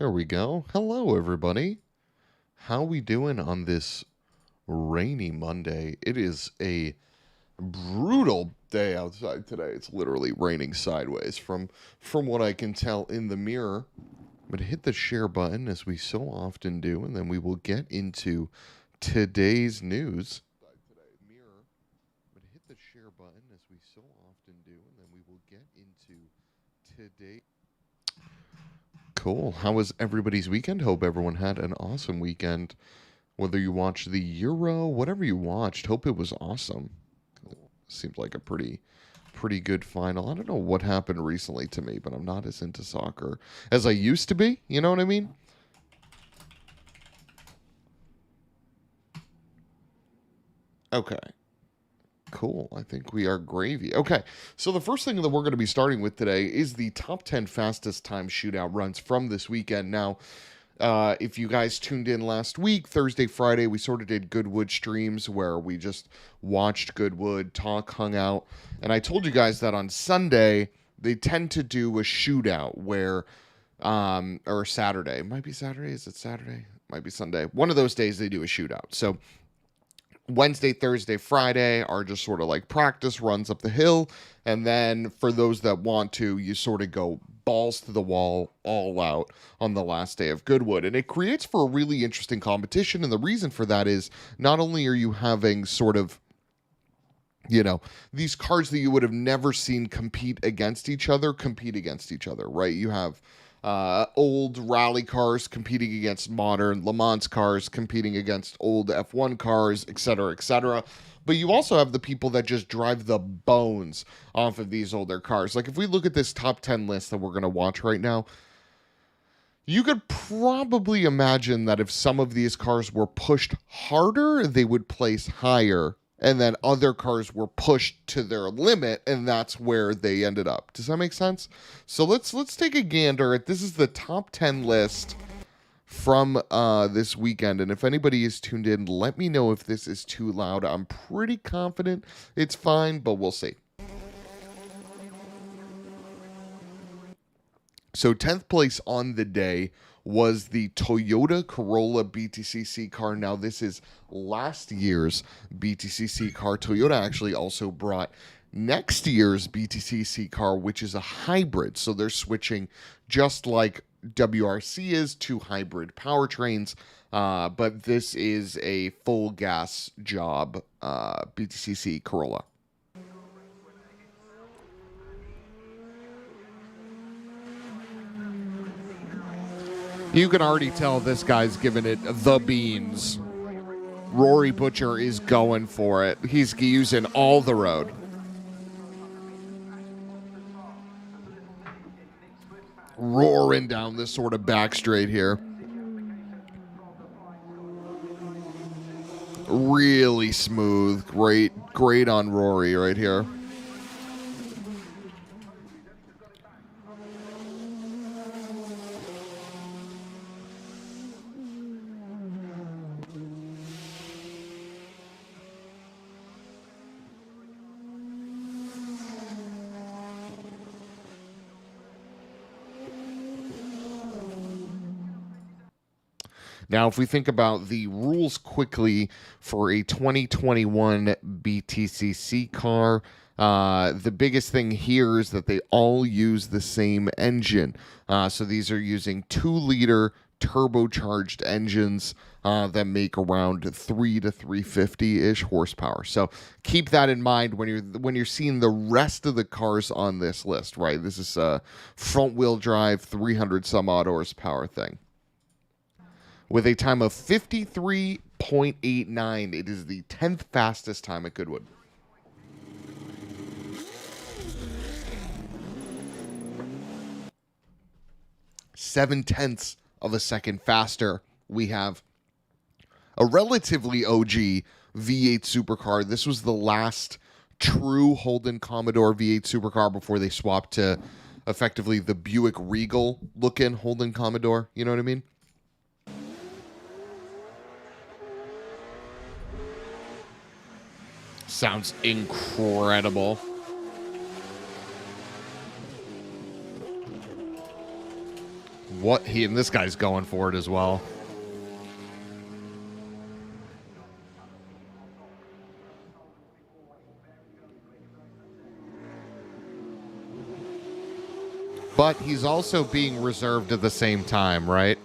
There we go. Hello, everybody. How we doing on this rainy Monday? It is a brutal day outside today. It's literally raining sideways from what I can tell in the mirror. But hit the share button as we so often do, and then we will get into today's news. But hit the share button as we so often do, and then we will get into today. Cool. How was everybody's weekend? Hope everyone had an awesome weekend. Whether you watched the Euro, whatever you watched, hope it was awesome. Seemed like a pretty good final. I don't know what happened recently to me, but I'm not as into soccer as I used to be. You know what I mean? Okay. Cool. I think we are gravy. Okay. So the first thing that we're going to be starting with today is the top 10 fastest time shootout runs from this weekend. Now, if you guys tuned in last week, Thursday, Friday, we sort of did Goodwood streams where we just watched Goodwood, hung out. And I told you guys that on Sunday, they tend to do a shootout where, or Saturday. It might be Saturday. Is it Saturday? Might be Sunday. One of those days they do a shootout. So Wednesday, Thursday, Friday are just sort of like practice runs up the hill. And then for those that want to, you sort of go balls to the wall, all out on the last day of Goodwood. And it creates for a really interesting competition. And the reason for that is not only are you having sort of, you know, these cars that you would have never seen compete against each other, right? You have old rally cars competing against modern Le Mans cars, competing against old F1 cars, etc., etc. But you also have the people that just drive the bones off of these older cars. Like if we look at this top 10 list that we're going to watch right now, you could probably imagine that if some of these cars were pushed harder, they would place higher, and then other cars were pushed to their limit, and that's where they ended up. Does that make sense? So let's take a gander at this. Is the top 10 list from this weekend, and if anybody is tuned in, let me know if this is too loud. I'm pretty confident it's fine, but we'll see. So 10th place on the day was the Toyota Corolla BTCC car. Now, this is last year's BTCC car. Toyota actually also brought next year's BTCC car, which is a hybrid. So they're switching just like WRC is to hybrid powertrains. But this is a full gas job BTCC Corolla. You can already tell this guy's giving it the beans. Rory Butcher is going for it. He's using all the road. Roaring down this sort of back straight here. Really smooth. Great on Rory right here. Now, if we think about the rules quickly for a 2021 BTCC car, the biggest thing here is that they all use the same engine. So these are using 2-liter turbocharged engines that make around 3 to 350-ish horsepower. So keep that in mind when you're seeing the rest of the cars on this list, right? This is a front-wheel drive, 300 some odd horsepower thing. With a time of 53.89, it is the 10th fastest time at Goodwood. Seven-tenths of a second faster. We have a relatively OG V8 supercar. This was the last true Holden Commodore V8 supercar before they swapped to effectively the Buick Regal looking Holden Commodore. You know what I mean? Sounds incredible. what he and this guy's going for it as well. But he's also being reserved at the same time, right?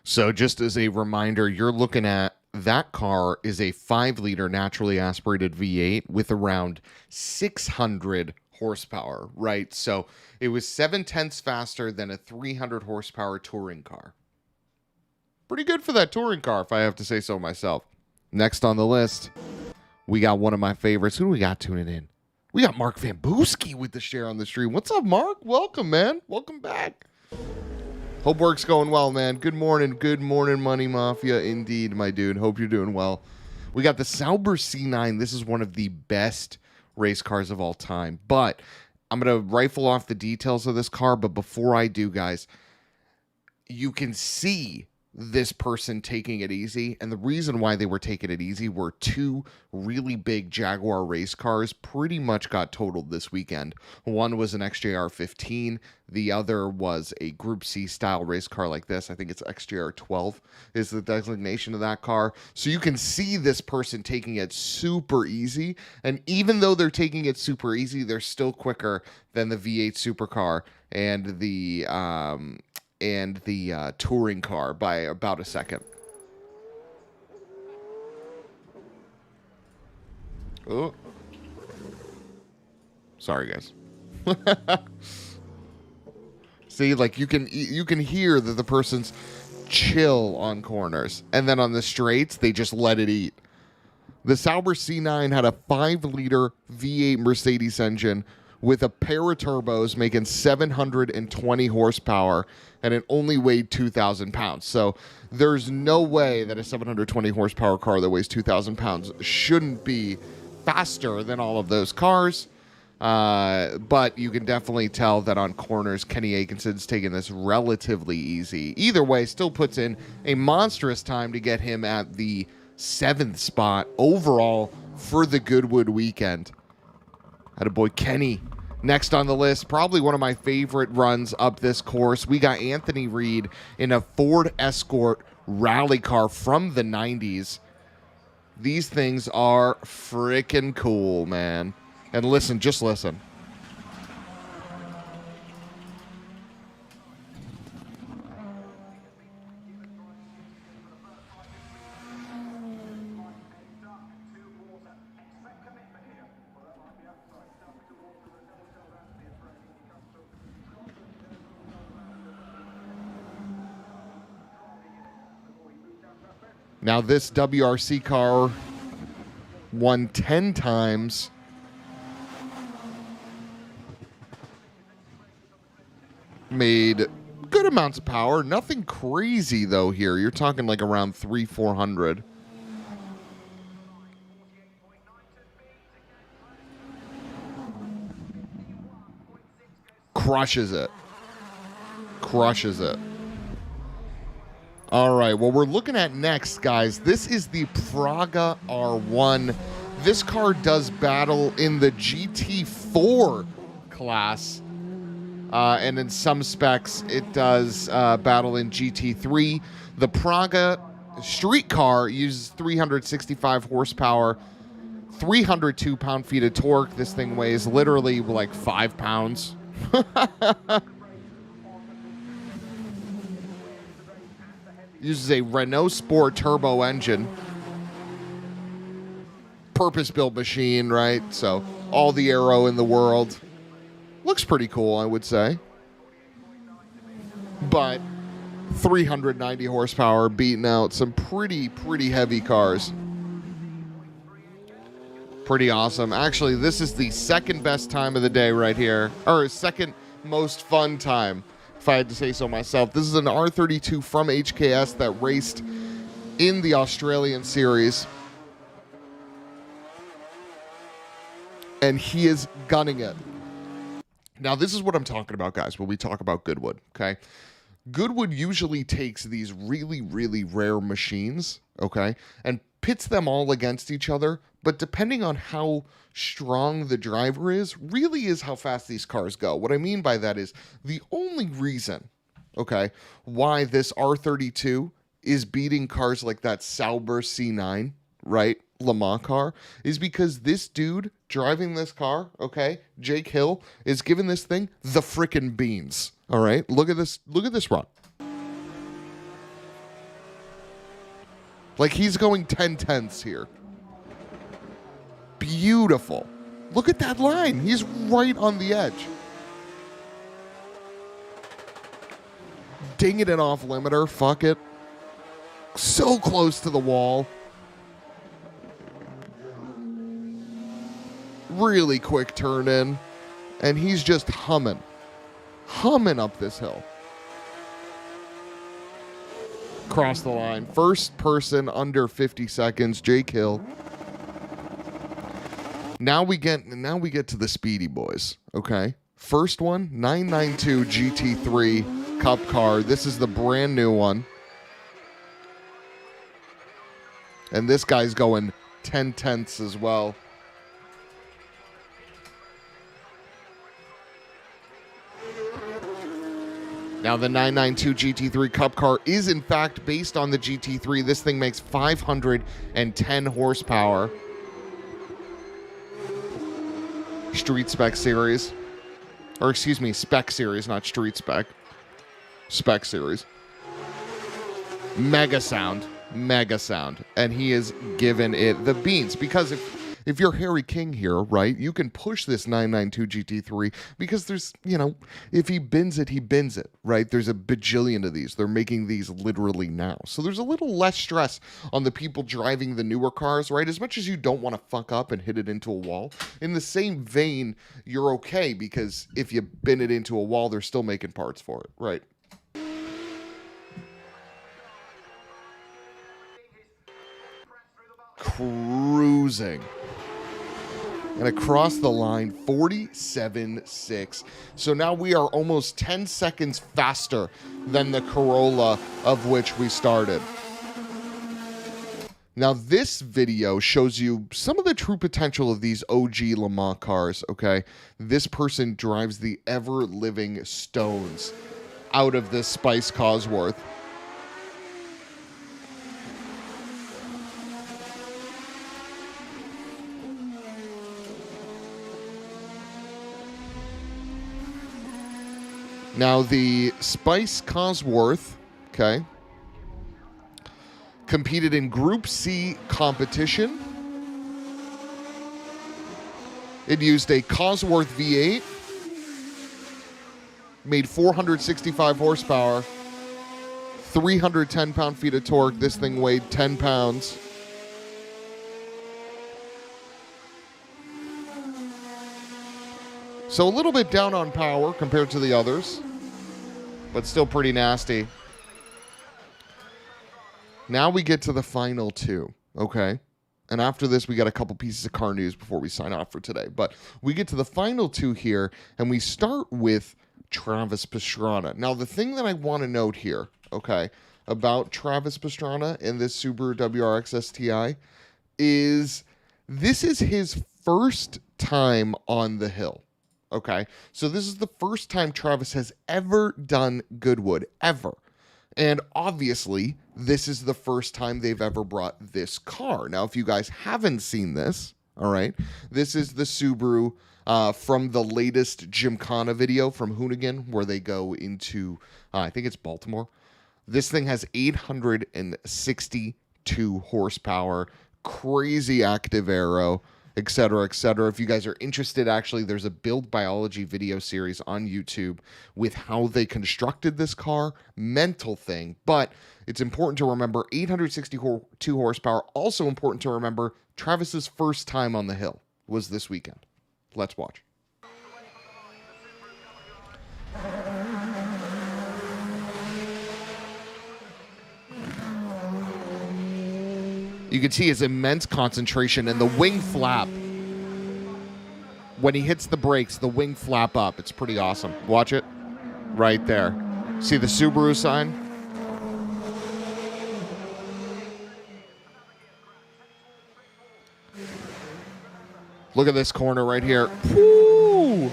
So just as a reminder, you're looking at that car is a 5-liter naturally aspirated V8 with around 600 horsepower, right? So it was 7/10 faster than a 300 horsepower touring car. Pretty good for that touring car, if I have to say so myself. Next on the list, we got one of my favorites. Who do we got tuning in? We got Mark Van Booski with the share on the stream. What's up, Mark? Welcome, man. Welcome back. Hope work's going well, man. Good morning, Money Mafia. Indeed, my dude. Hope you're doing well. We got the Sauber C9. This is one of the best race cars of all time. But I'm going to rifle off the details of this car. But before I do, guys, you can see this person taking it easy. And the reason why they were taking it easy were two really big Jaguar race cars pretty much got totaled this weekend. One was an XJR 15. The other was a Group C style race car like this. I think it's XJR 12 is the designation of that car. So you can see this person taking it super easy. And even though they're taking it super easy, they're still quicker than the V8 supercar and the touring car by about a second. Oh, sorry, guys. See, like you can hear that the person's chill on corners, and then on the straights they just let it eat. The Sauber C9 had a 5-liter V8 Mercedes engine with a pair of turbos making 720 horsepower, and it only weighed 2,000 pounds. So there's no way that a 720 horsepower car that weighs 2,000 pounds shouldn't be faster than all of those cars. But you can definitely tell that on corners, Kenny Atkinson's taking this relatively easy. Either way, still puts in a monstrous time to get him at the 7th spot overall for the Goodwood weekend. Attaboy Kenny. Next on the list, probably one of my favorite runs up this course. We got Anthony Reed in a Ford Escort rally car from the 90s. These things are freaking cool, man. And listen, just listen. Now, this WRC car won 10 times. Made good amounts of power. Nothing crazy, though, here. You're talking like around 300-400. Crushes it. Crushes it. All right, what we're looking at next, guys, this is the Praga R1. This car does battle in the GT4 class, and in some specs, it does battle in GT3. The Praga street car uses 365 horsepower, 302 pound-feet of torque. This thing weighs literally like 5 pounds. Uses a Renault Sport turbo engine. Purpose-built machine, right? So all the aero in the world. Looks pretty cool, I would say. But 390 horsepower beating out some pretty heavy cars. Pretty awesome. Actually, this is the second best time of the day right here. Or second most fun time, if I had to say so myself. This is an R32 from HKS that raced in the Australian series. and he is gunning it. Now, this is what I'm talking about, guys, when we talk about Goodwood, okay? Goodwood usually takes these really, really rare machines, okay, and pits them all against each other, but depending on how strong the driver is, really is how fast these cars go. What I mean by that is the only reason, okay, why this R32 is beating cars like that Sauber C9, right, Le Mans car, is because this dude driving this car, okay, Jake Hill, is giving this thing the frickin' beans. All right, look at this run. Like, he's going 10/10ths here. Beautiful. Look at that line. He's right on the edge. Dinging it off limiter. Fuck it. So close to the wall. Really quick turn in. And he's just humming up this hill. Cross the line. First person under 50 seconds, Jake Hill. Now we get to the speedy boys, okay? First one, 992 GT3 Cup car. This is the brand new one. And this guy's going 10/10ths as well. Now, the 992 GT3 Cup car is, in fact, based on the GT3. This thing makes 510 horsepower. Street Spec Series. Or, excuse me, Spec Series, not Street Spec. Spec Series. Mega sound. And he is giving it the beans. Because if you're Harry King here, right, you can push this 992 GT3 because there's, if he bins it, he bins it, right? There's a bajillion of these. They're making these literally now. So there's a little less stress on the people driving the newer cars, right? As much as you don't want to fuck up and hit it into a wall, in the same vein, you're okay because if you bin it into a wall, they're still making parts for it, right? Cruising. And across the line, 47.6. So now we are almost 10 seconds faster than the Corolla of which we started. Now, this video shows you some of the true potential of these OG Le Mans cars, okay? This person drives the ever-living stones out of this Spice Cosworth. Now, the Spice Cosworth, okay, competed in Group C competition. It used a Cosworth V8, made 465 horsepower, 310 pound-feet of torque. This thing weighed 10 pounds. So a little bit down on power compared to the others, but still pretty nasty. Now we get to the final two, okay? And after this, we got a couple pieces of car news before we sign off for today. But we get to the final two here, and we start with Travis Pastrana. Now, the thing that I want to note here, okay, about Travis Pastrana and this Subaru WRX STI is this is his first time on the hill. Okay, so this is the first time Travis has ever done Goodwood, ever. And obviously, this is the first time they've ever brought this car. Now, if you guys haven't seen this, all right, this is the Subaru from the latest Gymkhana video from Hoonigan, where they go into, I think it's Baltimore. This thing has 862 horsepower, crazy active aero, etc., etc. If you guys are interested, actually, there's a build biology video series on YouTube with how they constructed this car. Mental thing, but it's important to remember 862 horsepower. Also important to remember Travis's first time on the hill was this weekend. Let's watch. You can see his immense concentration and the wing flap. when he hits the brakes, the wing flap up. It's pretty awesome. Watch it. Right there. See the Subaru sign? Look at this corner right here. Woo!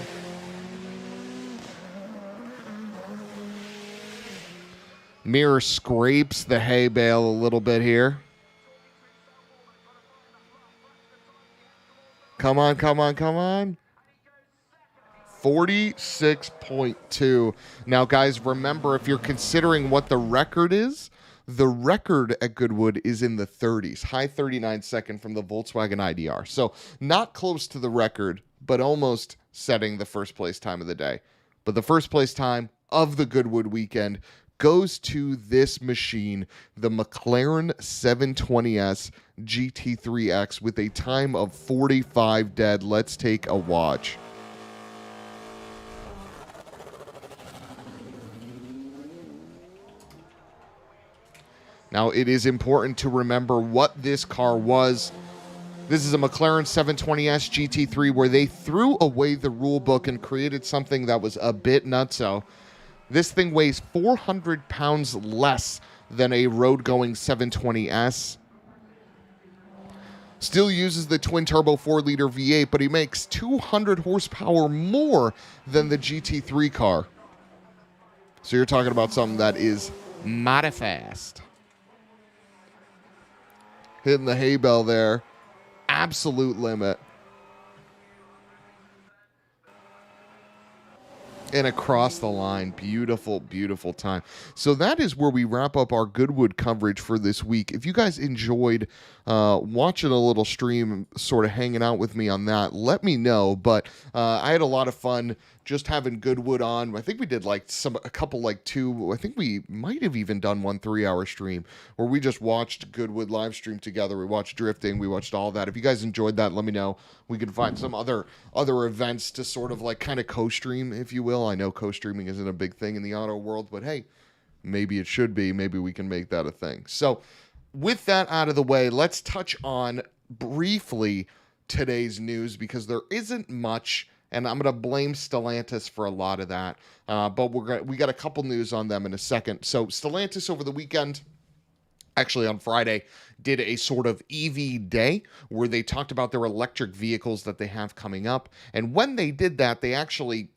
Mirror scrapes the hay bale a little bit here. Come on, come on, come on. 46.2. Now, guys, remember, if you're considering what the record is, the record at Goodwood is in the 30s. High 39 second from the Volkswagen IDR. So not close to the record, but almost setting the first place time of the day. But the first place time of the Goodwood weekend goes to this machine, the McLaren 720S GT3X, with a time of 45 dead. Let's take a watch. Now, it is important to remember what this car was. This is a McLaren 720S GT3 where they threw away the rule book and created something that was a bit nutso. This thing weighs 400 pounds less than a road-going 720S. Still uses the twin-turbo 4-liter V8, but he makes 200 horsepower more than the GT3 car. So you're talking about something that is mighty fast. Hitting the hay bale there. Absolute limit. And across the line. Beautiful, beautiful time. So that is where we wrap up our Goodwood coverage for this week. If you guys enjoyed watching a little stream, sort of hanging out with me on that, let me know. But I had a lot of fun just having Goodwood on. I think we did I think we might have even done 1 3-hour stream where we just watched Goodwood live stream together. We watched drifting. We watched all that. If you guys enjoyed that, let me know. We can find some other events to sort of kind of co-stream, if you will. I know co-streaming isn't a big thing in the auto world, but hey, maybe it should be. Maybe we can make that a thing. So with that out of the way, let's touch on briefly today's news because there isn't much. And I'm going to blame Stellantis for a lot of that. But we got a couple news on them in a second. So Stellantis over the weekend, actually on Friday, did a sort of EV day where they talked about their electric vehicles that they have coming up. And when they did that, they actually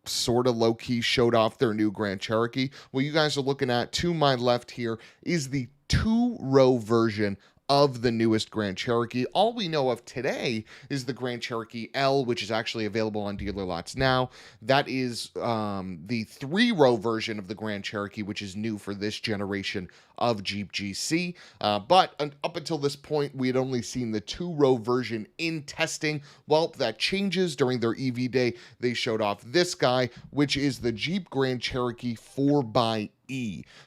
sort of low-key showed off their new Grand Cherokee. What you guys are looking at to my left here is the 2-row version of the newest Grand Cherokee. All we know of today is the Grand Cherokee L, which is actually available on dealer lots now. That is the 3-row version of the Grand Cherokee, which is new for this generation of Jeep GC. But up until this point, we had only seen the 2-row version in testing. Well, that changes during their EV day. They showed off this guy, which is the Jeep Grand Cherokee 4xe.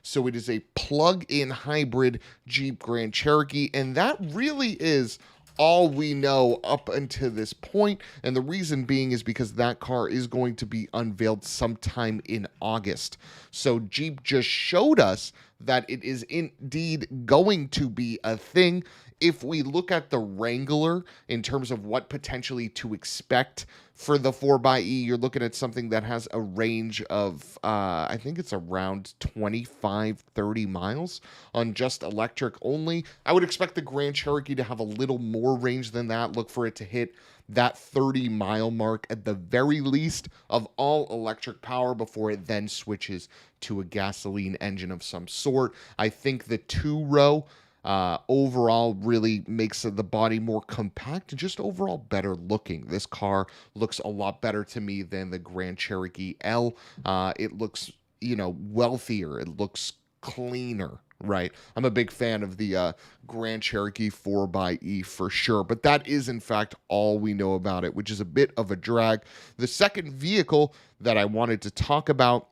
So it is a plug-in hybrid Jeep Grand Cherokee, and that really is all we know up until this point. And the reason being is because that car is going to be unveiled sometime in August. So Jeep just showed us that it is indeed going to be a thing. If we look at the Wrangler in terms of what potentially to expect for the 4xe, you're looking at something that has a range of, I think it's around 25, 30 miles on just electric only. I would expect the Grand Cherokee to have a little more range than that. Look for it to hit that 30-mile mark at the very least of all electric power before it then switches to a gasoline engine of some sort. I think the 2-row overall really makes the body more compact and just overall better looking. This car looks a lot better to me than the Grand Cherokee L. It looks, wealthier. It looks cleaner, right? I'm a big fan of the Grand Cherokee 4xe for sure, but that is in fact all we know about it, which is a bit of a drag. The second vehicle that I wanted to talk about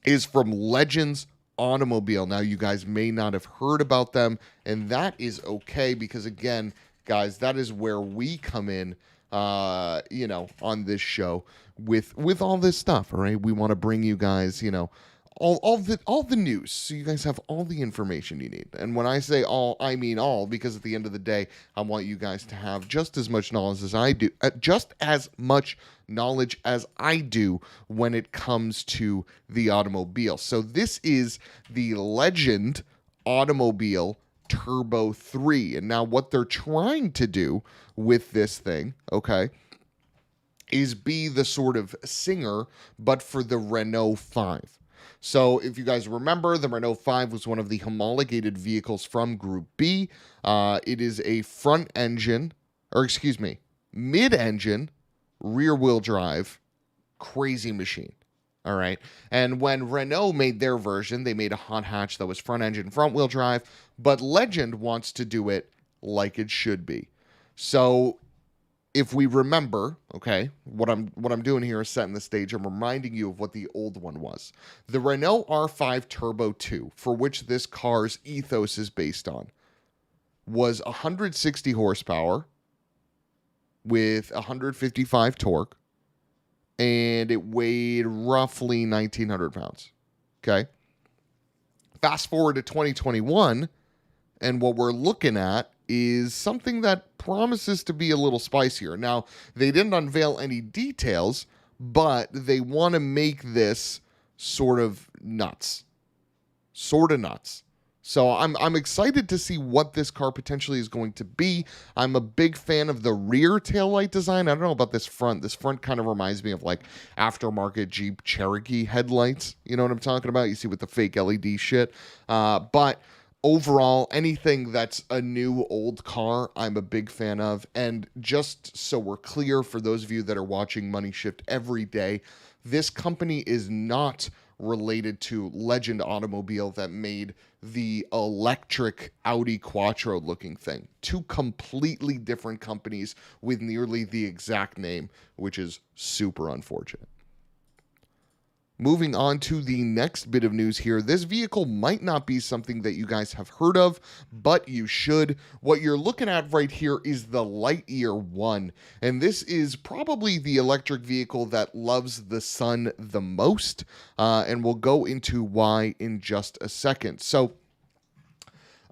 is from Legends Automobile. Now, you guys may not have heard about them, and that is okay because, again, guys, that is where we come in, on this show with all this stuff, all right? We want to bring you guys, all the news, so you guys have all the information you need. And when I say all, I mean all, because at the end of the day, I want you guys to have just as much knowledge as I do, when it comes to the automobile. So this is the Legend Automobile Turbo 3, and now what they're trying to do with this thing, okay, is be the sort of Singer, but for the Renault 5. So if you guys remember, the Renault 5 was one of the homologated vehicles from Group B. It is a mid-engine, rear-wheel drive, crazy machine. All right. And when Renault made their version, they made a hot hatch that was front-engine, front-wheel drive, but Legend wants to do it like it should be. So if we remember, okay, what I'm doing here is setting the stage. I'm reminding you of what the old one was. The Renault R5 Turbo 2, for which this car's ethos is based on, was 160 horsepower with 155 torque, and it weighed roughly 1,900 pounds. Okay. Fast forward to 2021, and what we're looking at is something that promises to be a little spicier. Now, they didn't unveil any details, but they want to make this sort of nuts. So I'm excited to see what this car potentially is going to be. I'm a big fan of the rear taillight design. I don't know about this front. This front kind of reminds me of like aftermarket Jeep Cherokee headlights. You know what I'm talking about? You see with the fake LED shit. But overall, anything that's a new old car, I'm a big fan of. And just so we're clear, for those of you that are watching Money Shift every day, this company is not related to Legend Automobile that made the electric Audi Quattro looking thing. Two completely different companies with nearly the exact name, which is super unfortunate. Moving on to the next bit of news here. This vehicle might not be something that you guys have heard of, but you should. What you're looking at right here is the Lightyear 1. And this is probably the electric vehicle that loves the sun the most. And we'll go into why in just a second. So,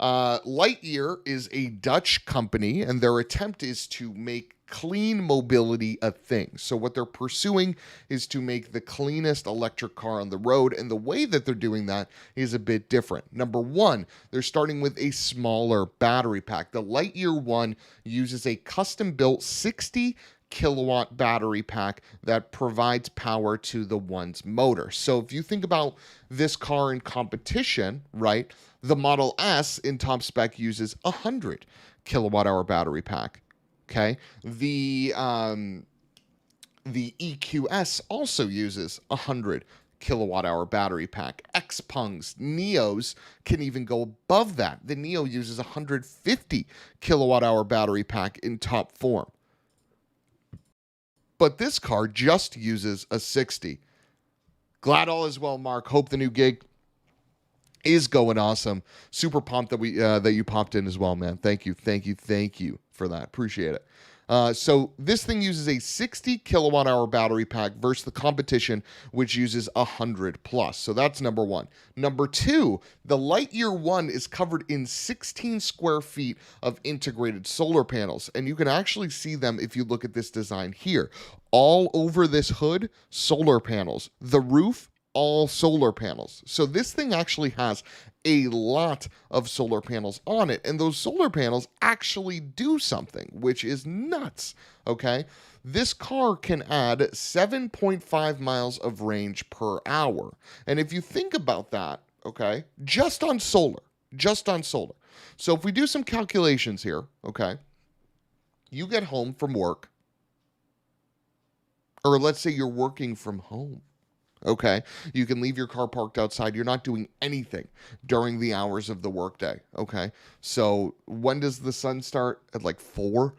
Lightyear is a Dutch company, and their attempt is to make clean mobility a thing. So what they're pursuing is to make the cleanest electric car on the road, and the way that they're doing that is a bit different. Number one, they're starting with a smaller battery pack. The Lightyear 1 uses a custom-built 60 kilowatt battery pack that provides power to the one's motor. So if you think about this car in competition, right, the Model S in top spec uses 100 kilowatt hour battery pack. Okay, the EQS also uses 100 kilowatt hour battery pack. Xpungs, Neos can even go above that. The Neo uses 150 kilowatt hour battery pack in top form. But this car just uses a 60. Glad all is well, Mark. Hope the new gig is going awesome. Super pumped that that you popped in as well, man. Thank you for that. Appreciate it. So this thing uses a 60 kilowatt hour battery pack versus the competition, which uses 100 plus. So that's number one. Number two, the Lightyear 1 is covered in 16 square feet of integrated solar panels. And you can actually see them if you look at this design here. All over this hood, solar panels. The roof, all solar panels. So this thing actually has a lot of solar panels on it, and those solar panels actually do something, which is nuts, okay? This car can add 7.5 miles of range per hour. And if you think about that, okay, just on solar. So if we do some calculations here, okay, you get home from work, or let's say you're working from home. Okay, you can leave your car parked outside. You're not doing anything during the hours of the workday. Okay, so when does the sun start? At like 4,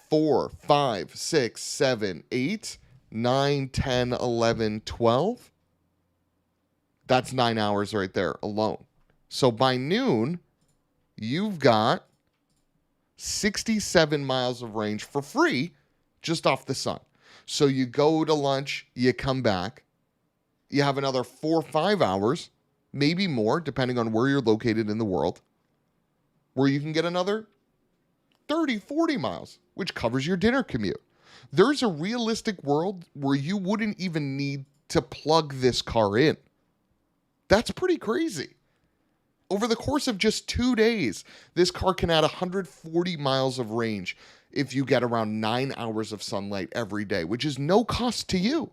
5, 6, 7, 8, 9, 10, 11, 12. That's 9 hours right there alone. So by noon, you've got 67 miles of range for free just off the sun. So you go to lunch, you come back. You have another 4 or 5 hours, maybe more, depending on where you're located in the world, where you can get another 30, 40 miles, which covers your dinner commute. There's a realistic world where you wouldn't even need to plug this car in. That's pretty crazy. Over the course of just 2 days, this car can add 140 miles of range if you get around 9 hours of sunlight every day, which is no cost to you,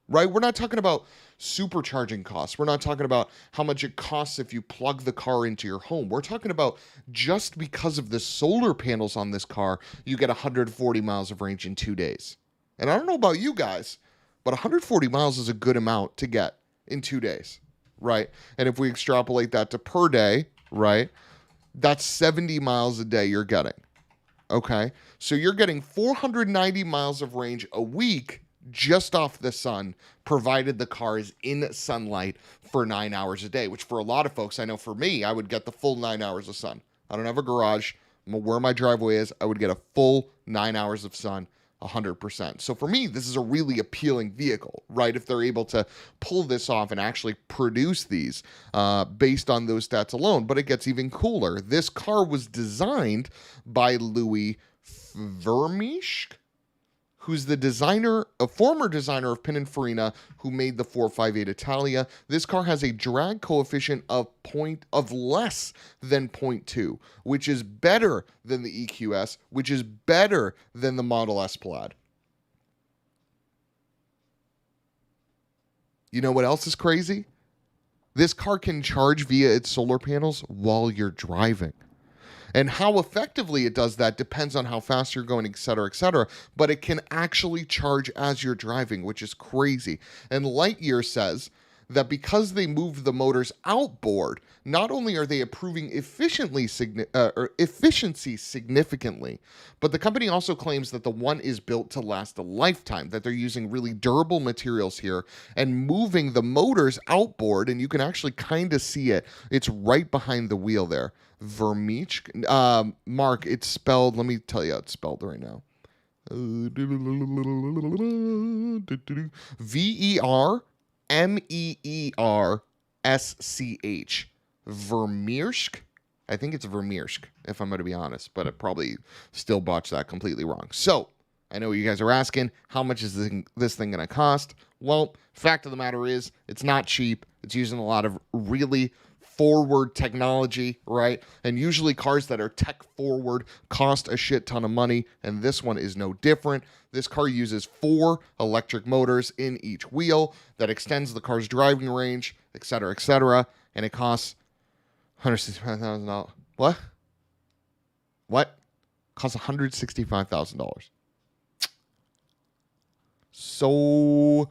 right? We're not talking about supercharging costs. We're not talking about how much it costs if you plug the car into your home. We're talking about just because of the solar panels on this car, you get 140 miles of range in 2 days. And I don't know about you guys, but 140 miles is a good amount to get in 2 days, right? And if we extrapolate that to per day, right, that's 70 miles a day you're getting, okay? So you're getting 490 miles of range a week just off the sun, provided the car is in sunlight for 9 hours a day, which for a lot of folks, I know for me, I would get the full 9 hours of sun. I don't have a garage. Where my driveway is, I would get a full 9 hours of sun, 100%. So for me, this is a really appealing vehicle, right? If they're able to pull this off and actually produce these based on those stats alone. But it gets even cooler. This car was designed by Louis Vermeersch, who's the designer, a former designer of Pininfarina, who made the 458 Italia. This car has a drag coefficient of less than 0.2, which is better than the EQS, which is better than the Model S Plaid. You know what else is crazy? This car can charge via its solar panels while you're driving. And how effectively it does that depends on how fast you're going, et cetera, but it can actually charge as you're driving, which is crazy. And Lightyear says that because they moved the motors outboard, not only are they improving efficiency significantly, but the company also claims that the One is built to last a lifetime, that they're using really durable materials here and moving the motors outboard, and you can actually kind of see it. It's right behind the wheel there. Vermeersch, Mark, it's spelled, let me tell you how it's spelled right now. Vermeersch. Vermeersch. I think it's Vermeersch, if I'm going to be honest, but I probably still botched that completely wrong. So, I know you guys are asking, how much is this thing going to cost? Well, fact of the matter is, it's not cheap. It's using a lot of really forward technology, right? And usually cars that are tech forward cost a shit ton of money, and this one is no different. This car uses 4 electric motors in each wheel that extends the car's driving range, et cetera, and it costs $165,000. What? Costs $165,000. So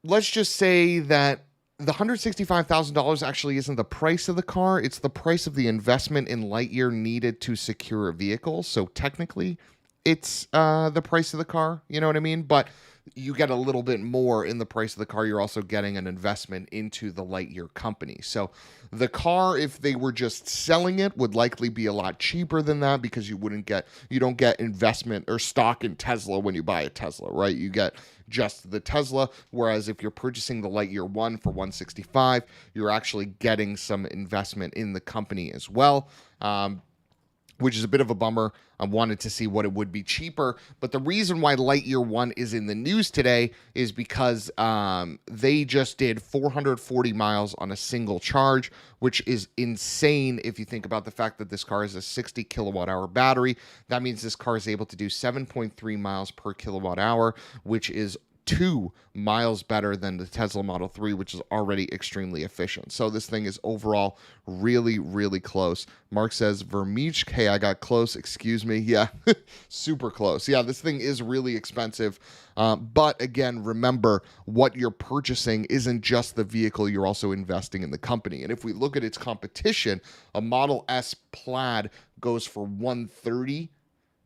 let's just say that the $165,000 actually isn't the price of the car. It's the price of the investment in Lightyear needed to secure a vehicle. So technically, it's the price of the car. You know what I mean? But you get a little bit more in the price of the car. You're also getting an investment into the Lightyear company. So the car, if they were just selling it, would likely be a lot cheaper than that because you don't get investment or stock in Tesla when you buy a Tesla, right? You get just the Tesla, whereas if you're purchasing the Lightyear 1 for $165, you're actually getting some investment in the company as well, which is a bit of a bummer. I wanted to see what it would be cheaper, but the reason why Lightyear 1 is in the news today is because they just did 440 miles on a single charge, which is insane if you think about the fact that this car has a 60 kilowatt hour battery. That means this car is able to do 7.3 miles per kilowatt hour, which is 2 miles better than the Tesla Model 3, which is already extremely efficient. So this thing is overall really, really close. Mark says, Vermeersch, hey, I got close. Excuse me. Yeah, super close. Yeah, this thing is really expensive. But again, remember, what you're purchasing isn't just the vehicle. You're also investing in the company. And if we look at its competition, a Model S Plaid goes for $130,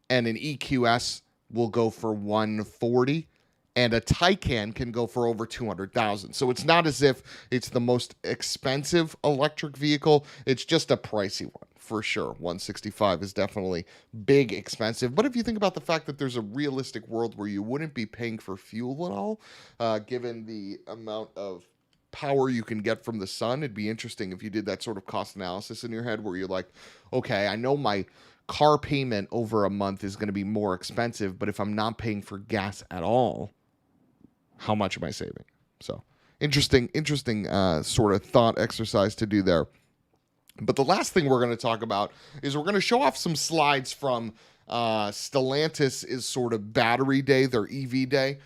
and an EQS will go for $140. and a Taycan can go for over 200,000. So it's not as if it's the most expensive electric vehicle. It's just a pricey one for sure. 165 is definitely big expensive. But if you think about the fact that there's a realistic world where you wouldn't be paying for fuel at all, given the amount of power you can get from the sun, it'd be interesting if you did that sort of cost analysis in your head where you're like, okay, I know my car payment over a month is going to be more expensive, but if I'm not paying for gas at all, how much am I saving? So interesting sort of thought exercise to do there. But the last thing we're going to talk about is we're going to show off some slides from Stellantis is sort of battery day, their EV day,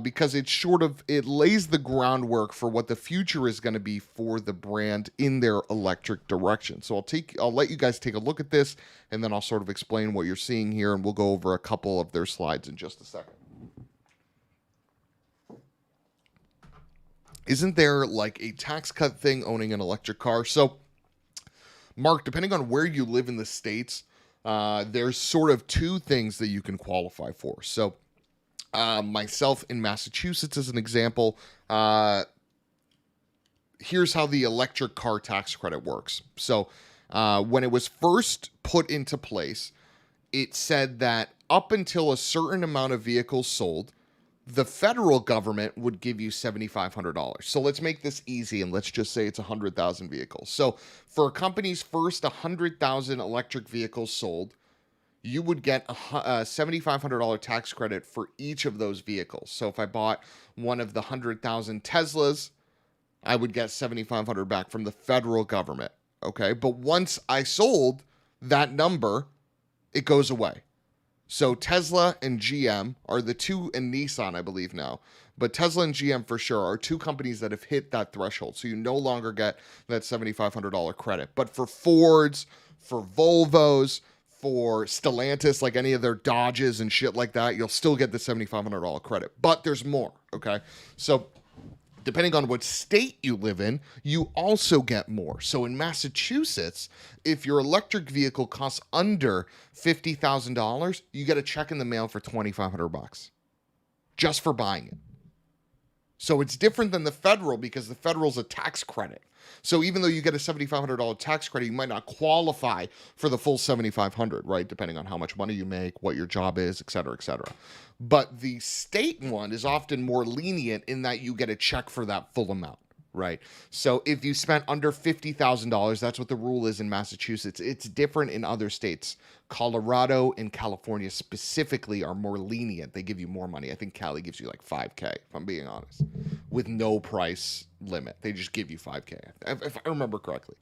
because it lays the groundwork for what the future is going to be for the brand in their electric direction. So I'll let you guys take a look at this, and then I'll sort of explain what you're seeing here, and we'll go over a couple of their slides in just a second. Isn't there like a tax cut thing owning an electric car? So, Mark, depending on where you live in the States, there's sort of two things that you can qualify for. So, myself in Massachusetts, as an example, here's how the electric car tax credit works. So, when it was first put into place, it said that up until a certain amount of vehicles sold, the federal government would give you $7,500. So let's make this easy and let's just say it's 100,000 vehicles. So for a company's first 100,000 electric vehicles sold, you would get a $7,500 tax credit for each of those vehicles. So if I bought one of the 100,000 Teslas, I would get $7,500 back from the federal government. Okay, but once I sold that number, it goes away. So Tesla and GM are the two, and Nissan, I believe now, but Tesla and GM for sure are two companies that have hit that threshold. So you no longer get that $7,500 credit. But for Fords, for Volvos, for Stellantis, like any of their Dodges and shit like that, you'll still get the $7,500 credit. But there's more, okay? So depending on what state you live in, you also get more. So in Massachusetts, if your electric vehicle costs under $50,000, you get a check in the mail for $2,500 just for buying it. So it's different than the federal because the federal's a tax credit. So even though you get a $7,500 tax credit, you might not qualify for the full $7,500, right? Depending on how much money you make, what your job is, et cetera, et cetera. But the state one is often more lenient in that you get a check for that full amount, right? So if you spent under $50,000, that's what the rule is in Massachusetts. It's different in other states. Colorado and California specifically are more lenient. They give you more money. I think Cali gives you like $5,000, if I'm being honest, with no price limit. They just give you $5,000, if I remember correctly.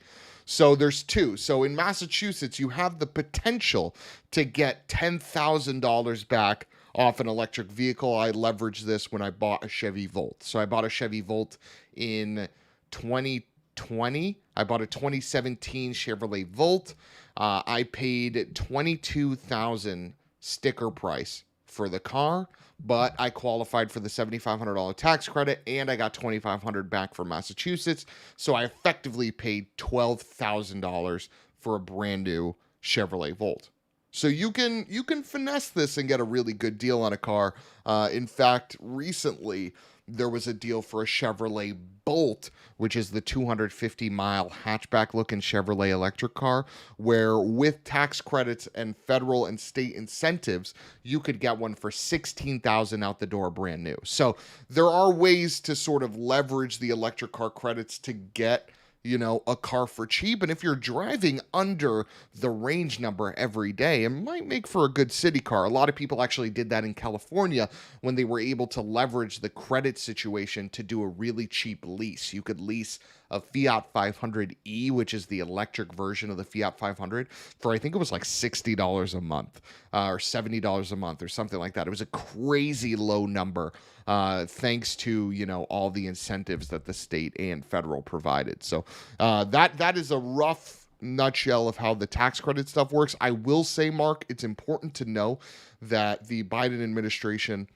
So there's two. So in Massachusetts, you have the potential to get $10,000 back off an electric vehicle. I leveraged this when I bought a Chevy Volt. So I bought a Chevy Volt in 2020. I bought a 2017 Chevrolet Volt. I paid $22,000 sticker price for the car, but I qualified for the $7,500 tax credit and I got $2,500 back from Massachusetts. So I effectively paid $12,000 for a brand new Chevrolet Volt. So you can finesse this and get a really good deal on a car. In fact, recently there was a deal for a Chevrolet Bolt, which is the 250-mile hatchback-looking Chevrolet electric car, where with tax credits and federal and state incentives, you could get one for $16,000 out the door brand new. So there are ways to sort of leverage the electric car credits to get a car for cheap. And if you're driving under the range number every day, it might make for a good city car. A lot of people actually did that in California when they were able to leverage the credit situation to do a really cheap lease. You could lease a Fiat 500e, which is the electric version of the Fiat 500, for I think it was like $60 a month or $70 a month or something like that. It was a crazy low number thanks to, all the incentives that the state and federal provided. So that is a rough nutshell of how the tax credit stuff works. I will say, Mark, it's important to know that the Biden administration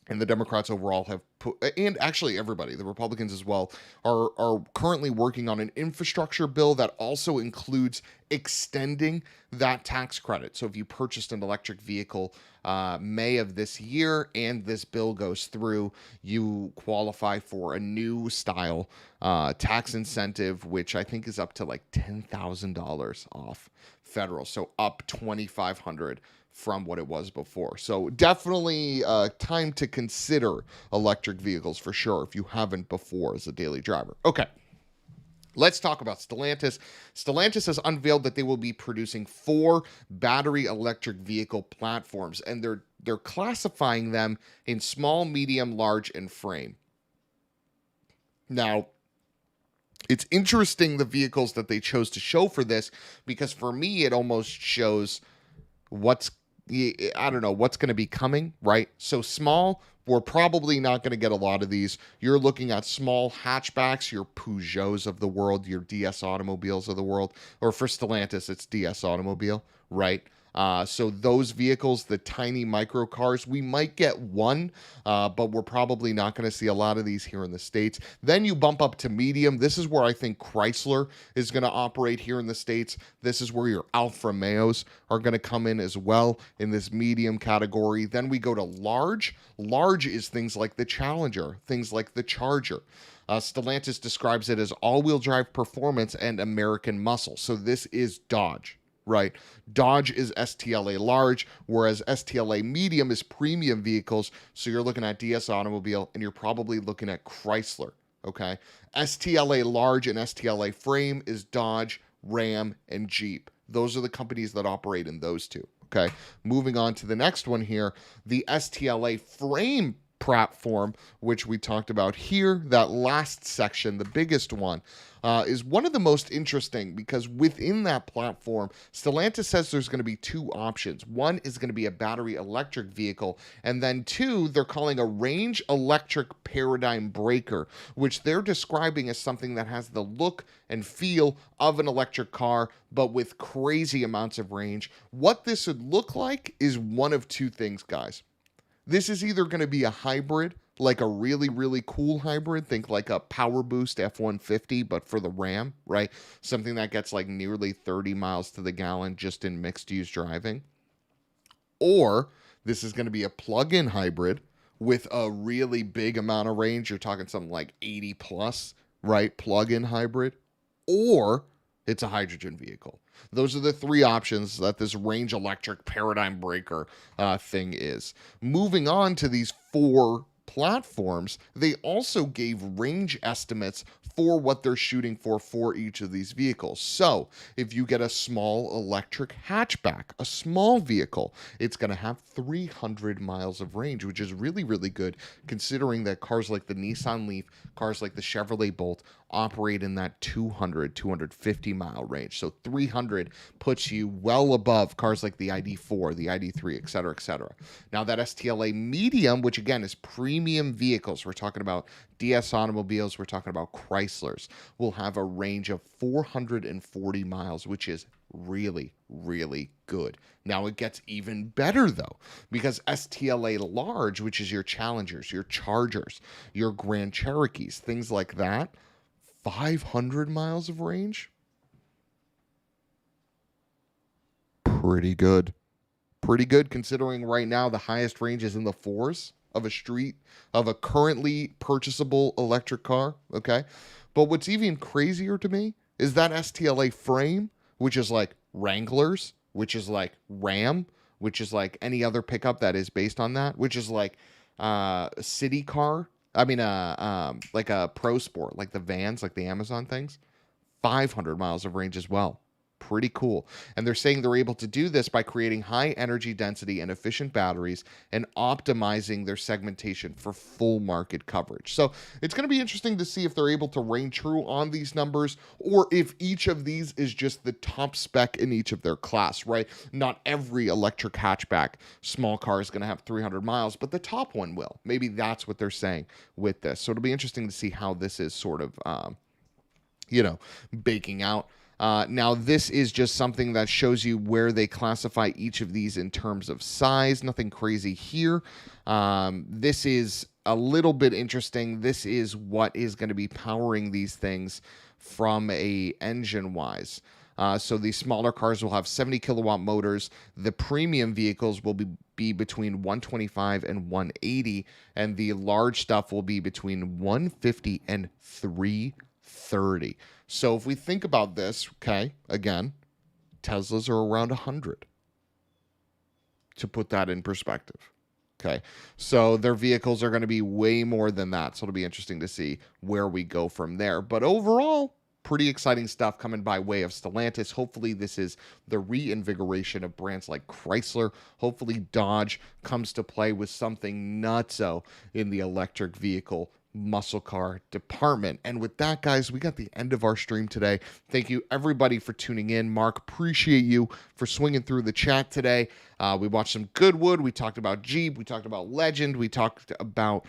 and the Democrats overall have put, and actually everybody, the Republicans as well, are currently working on an infrastructure bill that also includes extending that tax credit. So if you purchased an electric vehicle May of this year and this bill goes through, you qualify for a new style tax incentive, which I think is up to like $10,000 off federal, so up 2,500 from what it was before. So definitely time to consider electric vehicles for sure if you haven't before as a daily driver. Okay. Let's talk about Stellantis. Stellantis has unveiled that they will be producing 4 battery electric vehicle platforms, and they're classifying them in small, medium, large, and frame. Now, it's interesting the vehicles that they chose to show for this, because for me it almost shows what's I don't know what's going to be coming, right? So small, we're probably not going to get a lot of these. You're looking at small hatchbacks, your Peugeots of the world, your DS automobiles of the world, or for Stellantis, it's DS automobile, right? So those vehicles, the tiny micro cars, we might get one, but we're probably not going to see a lot of these here in the States. Then you bump up to medium. This is where I think Chrysler is going to operate here in the States. This is where your Alfa Romeos are going to come in as well in this medium category. Then we go to large. Large is things like the Challenger, things like the Charger. Stellantis describes it as all-wheel drive performance and American muscle. So this is Dodge. Right. Dodge is STLA large, whereas STLA medium is premium vehicles. So you're looking at DS Automobile and you're probably looking at Chrysler. Okay. STLA large and STLA frame is Dodge, Ram, and Jeep. Those are the companies that operate in those two. Okay. Moving on to the next one here, the STLA frame platform, which we talked about here, that last section, the biggest one, is one of the most interesting because within that platform, Stellantis says there's going to be 2 options. One is going to be a battery electric vehicle, and then 2, they're calling a range electric paradigm breaker, which they're describing as something that has the look and feel of an electric car, but with crazy amounts of range. What this would look like is one of 2 things, guys. This is either going to be a hybrid, like a really, really cool hybrid. Think like a Power Boost F-150, but for the Ram, right? Something that gets like nearly 30 miles to the gallon just in mixed-use driving. Or this is going to be a plug-in hybrid with a really big amount of range. You're talking something like 80 plus, right? Plug-in hybrid. Or it's a hydrogen vehicle. Those are the 3 options that this range electric paradigm breaker thing is. Moving on to these 4 platforms, they also gave range estimates for what they're shooting for each of these vehicles. So if you get a small electric hatchback, a small vehicle, it's going to have 300 miles of range, which is really, really good considering that cars like the Nissan Leaf, cars like the Chevrolet Bolt operate in that 200, 250 mile range. So 300 puts you well above cars like the ID4, the ID3, et cetera, et cetera. Now that STLA medium, which again is premium vehicles, we're talking about DS automobiles, we're talking about Chryslers, will have a range of 440 miles, which is really, really good. Now it gets even better though, because STLA large, which is your Challengers, your Chargers, your Grand Cherokees, things like that, 500 miles of range? Pretty good. Pretty good considering right now the highest range is in the 4s of a currently purchasable electric car, okay? But what's even crazier to me is that STLA frame, which is like Wranglers, which is like Ram, which is like any other pickup that is based on that, which is like city car. I mean, like a Pro Sport, like the vans, like the Amazon things, 500 miles of range as well. Pretty cool. And they're saying they're able to do this by creating high energy density and efficient batteries and optimizing their segmentation for full market coverage. So it's going to be interesting to see if they're able to reign true on these numbers or if each of these is just the top spec in each of their class, right? Not every electric hatchback small car is going to have 300 miles, but the top one will. Maybe that's what they're saying with this. So it'll be interesting to see how this is sort of, baking out. Now, this is just something that shows you where they classify each of these in terms of size. Nothing crazy here. This is a little bit interesting. This is what is going to be powering these things from a engine-wise. So the smaller cars will have 70 kilowatt motors. The premium vehicles will be between 125 and 180, and the large stuff will be between 150 and 330. So if we think about this, okay, again, Teslas are around 100, to put that in perspective. Okay, so their vehicles are going to be way more than that. So it'll be interesting to see where we go from there. But overall, pretty exciting stuff coming by way of Stellantis. Hopefully this is the reinvigoration of brands like Chrysler. Hopefully Dodge comes to play with something nutso in the electric vehicle muscle car department. And with that, guys, we got the end of our stream today. Thank you everybody for tuning in. Mark, appreciate you for swinging through the chat today. We watched some Goodwood. We talked about Jeep. We talked about Legend. We talked about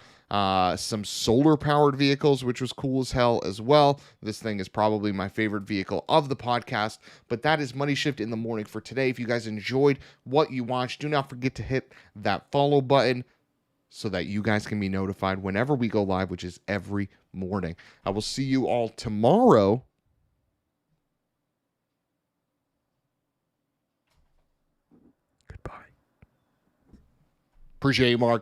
some solar powered vehicles, which was cool as hell as well. This thing is probably my favorite vehicle of the podcast, but that is Money Shift in the morning for today. If you guys enjoyed what you watched, do not forget to hit that follow button so that you guys can be notified whenever we go live, which is every morning. I will see you all tomorrow. Goodbye. Appreciate you, Mark.